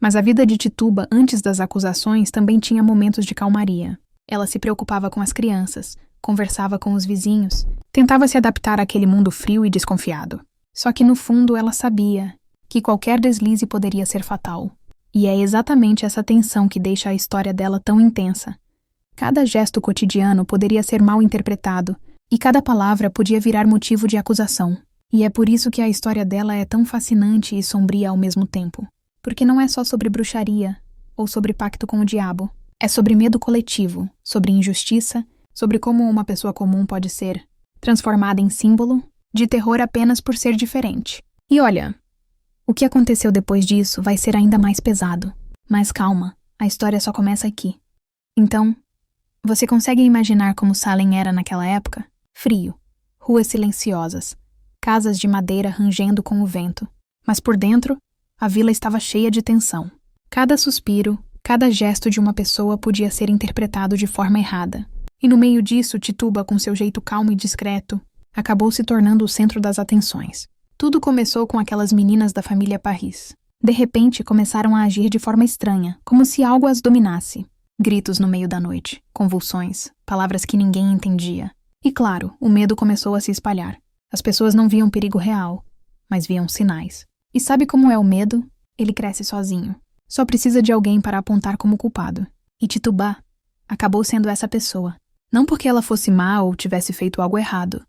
Mas a vida de Tituba antes das acusações também tinha momentos de calmaria. Ela se preocupava com as crianças, conversava com os vizinhos, tentava se adaptar àquele mundo frio e desconfiado. Só que no fundo ela sabia que qualquer deslize poderia ser fatal. E é exatamente essa tensão que deixa a história dela tão intensa. Cada gesto cotidiano poderia ser mal interpretado, e cada palavra podia virar motivo de acusação. E é por isso que a história dela é tão fascinante e sombria ao mesmo tempo. Porque não é só sobre bruxaria ou sobre pacto com o diabo. É sobre medo coletivo, sobre injustiça, sobre como uma pessoa comum pode ser transformada em símbolo de terror apenas por ser diferente. E olha, o que aconteceu depois disso vai ser ainda mais pesado. Mas calma, a história só começa aqui. Então, você consegue imaginar como Salem era naquela época? Frio, ruas silenciosas, casas de madeira rangendo com o vento. Mas por dentro, a vila estava cheia de tensão. Cada suspiro, cada gesto de uma pessoa podia ser interpretado de forma errada. E no meio disso, Tituba, com seu jeito calmo e discreto, acabou se tornando o centro das atenções. Tudo começou com aquelas meninas da família Parris. De repente, começaram a agir de forma estranha, como se algo as dominasse. Gritos no meio da noite, convulsões, palavras que ninguém entendia. E claro, o medo começou a se espalhar. As pessoas não viam perigo real, mas viam sinais. E sabe como é o medo? Ele cresce sozinho. Só precisa de alguém para apontar como culpado. E Tituba acabou sendo essa pessoa. Não porque ela fosse má ou tivesse feito algo errado,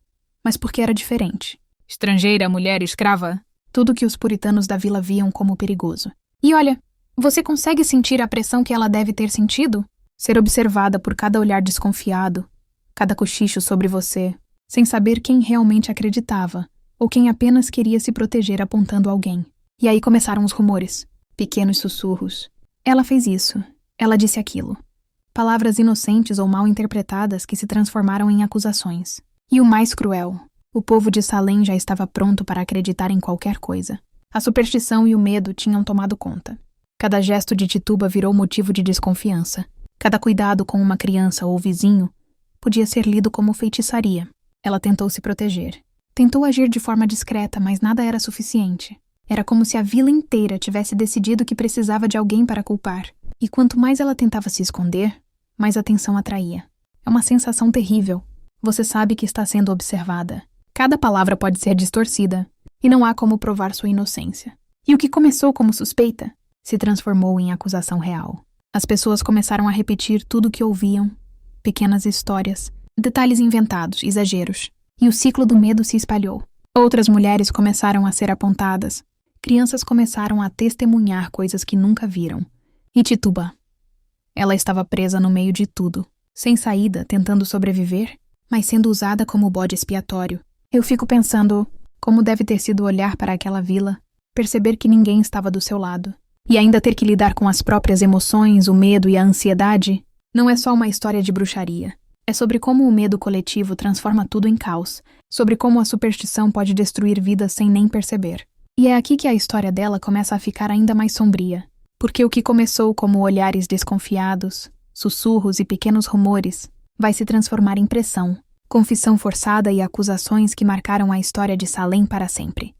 mas porque era diferente. Estrangeira, mulher, escrava, tudo que os puritanos da vila viam como perigoso. E olha, você consegue sentir a pressão que ela deve ter sentido? Ser observada por cada olhar desconfiado, cada cochicho sobre você, sem saber quem realmente acreditava, ou quem apenas queria se proteger apontando alguém. E aí começaram os rumores, pequenos sussurros. Ela fez isso, ela disse aquilo. Palavras inocentes ou mal interpretadas que se transformaram em acusações. E o mais cruel, o povo de Salem já estava pronto para acreditar em qualquer coisa. A superstição e o medo tinham tomado conta. Cada gesto de Tituba virou motivo de desconfiança. Cada cuidado com uma criança ou vizinho podia ser lido como feitiçaria. Ela tentou se proteger. Tentou agir de forma discreta, mas nada era suficiente. Era como se a vila inteira tivesse decidido que precisava de alguém para culpar. E quanto mais ela tentava se esconder, mais atenção atraía. É uma sensação terrível. Você sabe que está sendo observada. Cada palavra pode ser distorcida, e não há como provar sua inocência. E o que começou como suspeita se transformou em acusação real. As pessoas começaram a repetir tudo o que ouviam, pequenas histórias, detalhes inventados, exageros. E o ciclo do medo se espalhou. Outras mulheres começaram a ser apontadas. Crianças começaram a testemunhar coisas que nunca viram. E Tituba? Ela estava presa no meio de tudo, sem saída, tentando sobreviver, mas sendo usada como bode expiatório. Eu fico pensando como deve ter sido olhar para aquela vila, perceber que ninguém estava do seu lado. E ainda ter que lidar com as próprias emoções, o medo e a ansiedade. Não é só uma história de bruxaria. É sobre como o medo coletivo transforma tudo em caos, sobre como a superstição pode destruir vidas sem nem perceber. E é aqui que a história dela começa a ficar ainda mais sombria, porque o que começou como olhares desconfiados, sussurros e pequenos rumores, vai se transformar em pressão, confissão forçada e acusações que marcaram a história de Salem para sempre.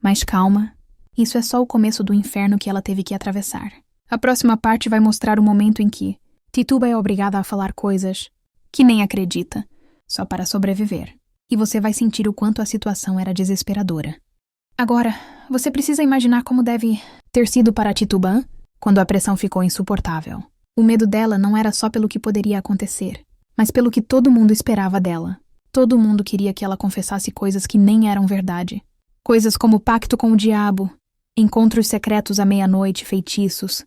Mas calma, isso é só o começo do inferno que ela teve que atravessar. A próxima parte vai mostrar o momento em que Tituba é obrigada a falar coisas que nem acredita, só para sobreviver. E você vai sentir o quanto a situação era desesperadora. Agora, você precisa imaginar como deve ter sido para Tituba quando a pressão ficou insuportável. O medo dela não era só pelo que poderia acontecer, mas pelo que todo mundo esperava dela. Todo mundo queria que ela confessasse coisas que nem eram verdade. Coisas como pacto com o diabo, encontros secretos à meia-noite, feitiços.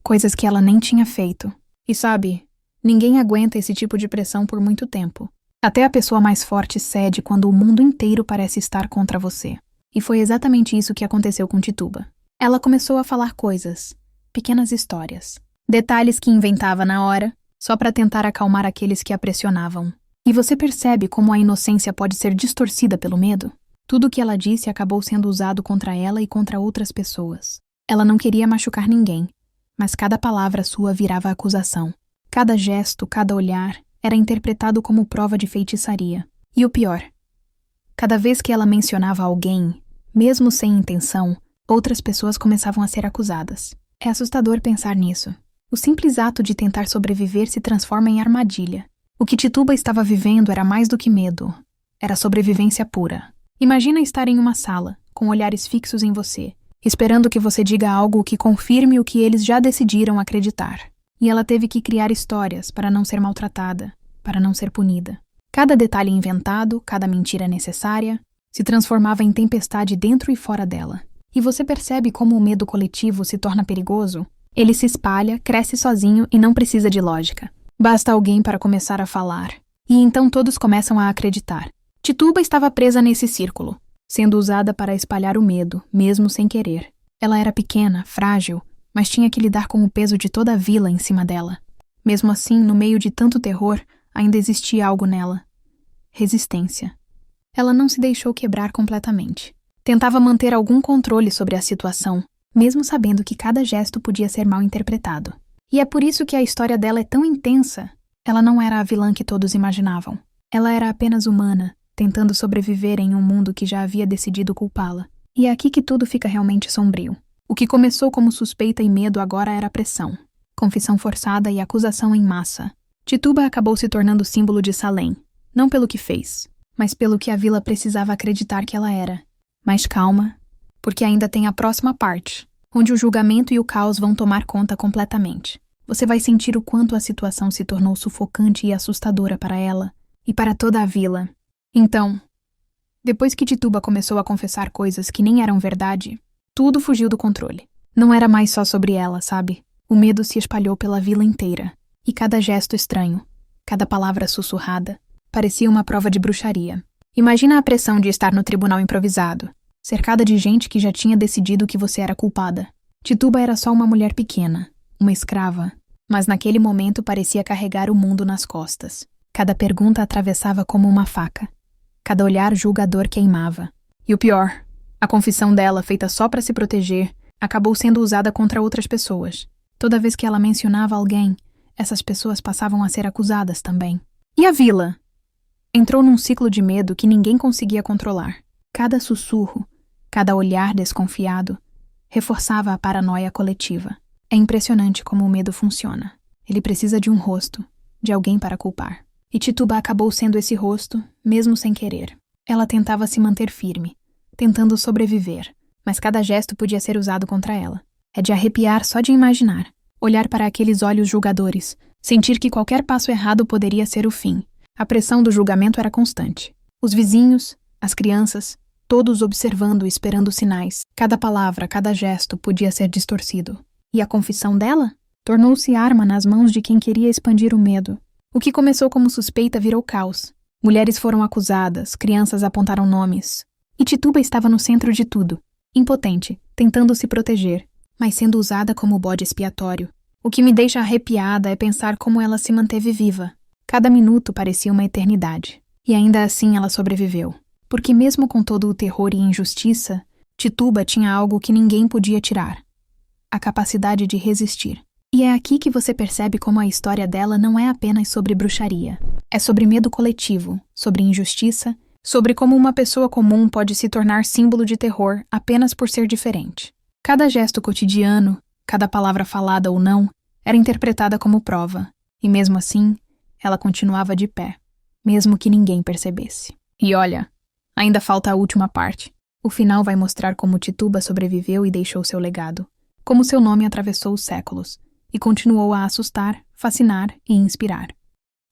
Coisas que ela nem tinha feito. E sabe, ninguém aguenta esse tipo de pressão por muito tempo. Até a pessoa mais forte cede quando o mundo inteiro parece estar contra você. E foi exatamente isso que aconteceu com Tituba. Ela começou a falar coisas, pequenas histórias, detalhes que inventava na hora, só para tentar acalmar aqueles que a pressionavam. E você percebe como a inocência pode ser distorcida pelo medo? Tudo o que ela disse acabou sendo usado contra ela e contra outras pessoas. Ela não queria machucar ninguém, mas cada palavra sua virava acusação. Cada gesto, cada olhar, era interpretado como prova de feitiçaria. E o pior, cada vez que ela mencionava alguém, mesmo sem intenção, outras pessoas começavam a ser acusadas. É assustador pensar nisso. O simples ato de tentar sobreviver se transforma em armadilha. O que Tituba estava vivendo era mais do que medo. Era sobrevivência pura. Imagina estar em uma sala, com olhares fixos em você, esperando que você diga algo que confirme o que eles já decidiram acreditar. E ela teve que criar histórias para não ser maltratada, para não ser punida. Cada detalhe inventado, cada mentira necessária, se transformava em tempestade dentro e fora dela. E você percebe como o medo coletivo se torna perigoso? Ele se espalha, cresce sozinho e não precisa de lógica. Basta alguém para começar a falar. E então todos começam a acreditar. Tituba estava presa nesse círculo, sendo usada para espalhar o medo, mesmo sem querer. Ela era pequena, frágil, mas tinha que lidar com o peso de toda a vila em cima dela. Mesmo assim, no meio de tanto terror, ainda existia algo nela. Resistência. Ela não se deixou quebrar completamente. Tentava manter algum controle sobre a situação, mesmo sabendo que cada gesto podia ser mal interpretado. E é por isso que a história dela é tão intensa. Ela não era a vilã que todos imaginavam. Ela era apenas humana, tentando sobreviver em um mundo que já havia decidido culpá-la. E é aqui que tudo fica realmente sombrio. O que começou como suspeita e medo agora era pressão. Confissão forçada e acusação em massa. Tituba acabou se tornando símbolo de Salem, não pelo que fez, mas pelo que a vila precisava acreditar que ela era. Mas calma, porque ainda tem a próxima parte, onde o julgamento e o caos vão tomar conta completamente. Você vai sentir o quanto a situação se tornou sufocante e assustadora para ela e para toda a vila. Então, depois que Tituba começou a confessar coisas que nem eram verdade, tudo fugiu do controle. Não era mais só sobre ela, sabe? O medo se espalhou pela vila inteira, e cada gesto estranho, cada palavra sussurrada, parecia uma prova de bruxaria. Imagina a pressão de estar no tribunal improvisado, cercada de gente que já tinha decidido que você era culpada. Tituba era só uma mulher pequena, uma escrava, mas naquele momento parecia carregar o mundo nas costas. Cada pergunta atravessava como uma faca. Cada olhar julgador queimava. E o pior, a confissão dela, feita só para se proteger, acabou sendo usada contra outras pessoas. Toda vez que ela mencionava alguém, essas pessoas passavam a ser acusadas também. E a vila? Entrou num ciclo de medo que ninguém conseguia controlar. Cada sussurro, cada olhar desconfiado, reforçava a paranoia coletiva. É impressionante como o medo funciona. Ele precisa de um rosto, de alguém para culpar. E Tituba acabou sendo esse rosto, mesmo sem querer. Ela tentava se manter firme, tentando sobreviver, mas cada gesto podia ser usado contra ela. É de arrepiar só de imaginar. Olhar para aqueles olhos julgadores, sentir que qualquer passo errado poderia ser o fim. A pressão do julgamento era constante. Os vizinhos, as crianças, todos observando e esperando sinais. Cada palavra, cada gesto podia ser distorcido. E a confissão dela? Tornou-se arma nas mãos de quem queria expandir o medo. O que começou como suspeita virou caos. Mulheres foram acusadas, crianças apontaram nomes. E Tituba estava no centro de tudo, impotente, tentando se proteger, mas sendo usada como bode expiatório. O que me deixa arrepiada é pensar como ela se manteve viva. Cada minuto parecia uma eternidade. E ainda assim ela sobreviveu. Porque mesmo com todo o terror e injustiça, Tituba tinha algo que ninguém podia tirar. A capacidade de resistir. E é aqui que você percebe como a história dela não é apenas sobre bruxaria. É sobre medo coletivo, sobre injustiça, sobre como uma pessoa comum pode se tornar símbolo de terror apenas por ser diferente. Cada gesto cotidiano, cada palavra falada ou não, era interpretada como prova. E mesmo assim, ela continuava de pé, mesmo que ninguém percebesse. E olha, ainda falta a última parte. O final vai mostrar como Tituba sobreviveu e deixou seu legado. Como seu nome atravessou os séculos e continuou a assustar, fascinar e inspirar.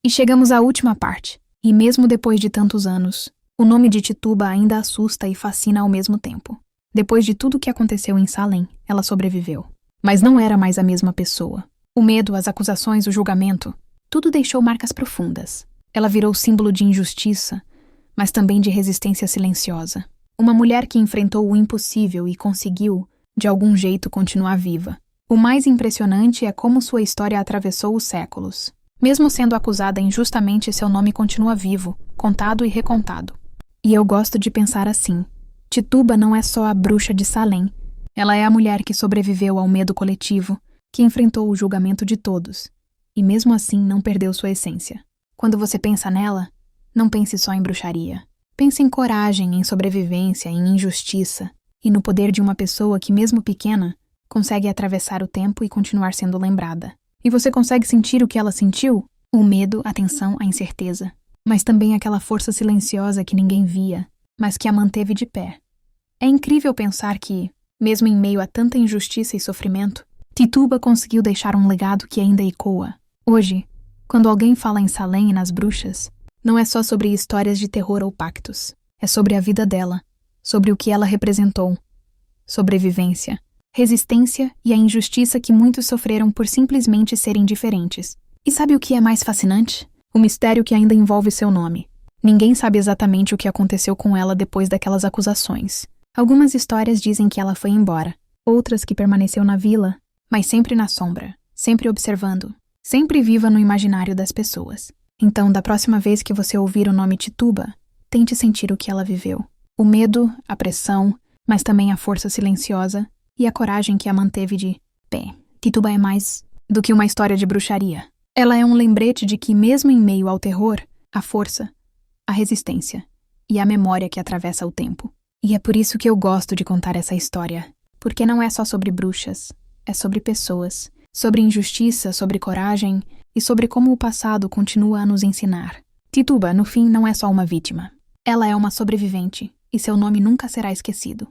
E chegamos à última parte. E mesmo depois de tantos anos, o nome de Tituba ainda assusta e fascina ao mesmo tempo. Depois de tudo o que aconteceu em Salem, ela sobreviveu. Mas não era mais a mesma pessoa. O medo, as acusações, o julgamento, tudo deixou marcas profundas. Ela virou símbolo de injustiça, mas também de resistência silenciosa. Uma mulher que enfrentou o impossível e conseguiu, de algum jeito, continuar viva. O mais impressionante é como sua história atravessou os séculos. Mesmo sendo acusada injustamente, seu nome continua vivo, contado e recontado. E eu gosto de pensar assim. Tituba não é só a bruxa de Salem. Ela é a mulher que sobreviveu ao medo coletivo, que enfrentou o julgamento de todos. E mesmo assim não perdeu sua essência. Quando você pensa nela, não pense só em bruxaria. Pense em coragem, em sobrevivência, em injustiça. E no poder de uma pessoa que, mesmo pequena, consegue atravessar o tempo e continuar sendo lembrada. E você consegue sentir o que ela sentiu? O medo, a tensão, a incerteza. Mas também aquela força silenciosa que ninguém via, mas que a manteve de pé. É incrível pensar que, mesmo em meio a tanta injustiça e sofrimento, Tituba conseguiu deixar um legado que ainda ecoa. Hoje, quando alguém fala em Salem e nas bruxas, não é só sobre histórias de terror ou pactos. É sobre a vida dela, sobre o que ela representou. Sobrevivência, resistência e a injustiça que muitos sofreram por simplesmente serem diferentes. E sabe o que é mais fascinante? O mistério que ainda envolve seu nome. Ninguém sabe exatamente o que aconteceu com ela depois daquelas acusações. Algumas histórias dizem que ela foi embora, outras que permaneceu na vila, mas sempre na sombra, sempre observando, sempre viva no imaginário das pessoas. Então, da próxima vez que você ouvir o nome Tituba, tente sentir o que ela viveu. O medo, a pressão, mas também a força silenciosa e a coragem que a manteve de pé. Tituba é mais do que uma história de bruxaria. Ela é um lembrete de que, mesmo em meio ao terror, a força, a resistência e a memória que atravessa o tempo. E é por isso que eu gosto de contar essa história, porque não é só sobre bruxas, é sobre pessoas, sobre injustiça, sobre coragem e sobre como o passado continua a nos ensinar. Tituba, no fim, não é só uma vítima. Ela é uma sobrevivente, e seu nome nunca será esquecido.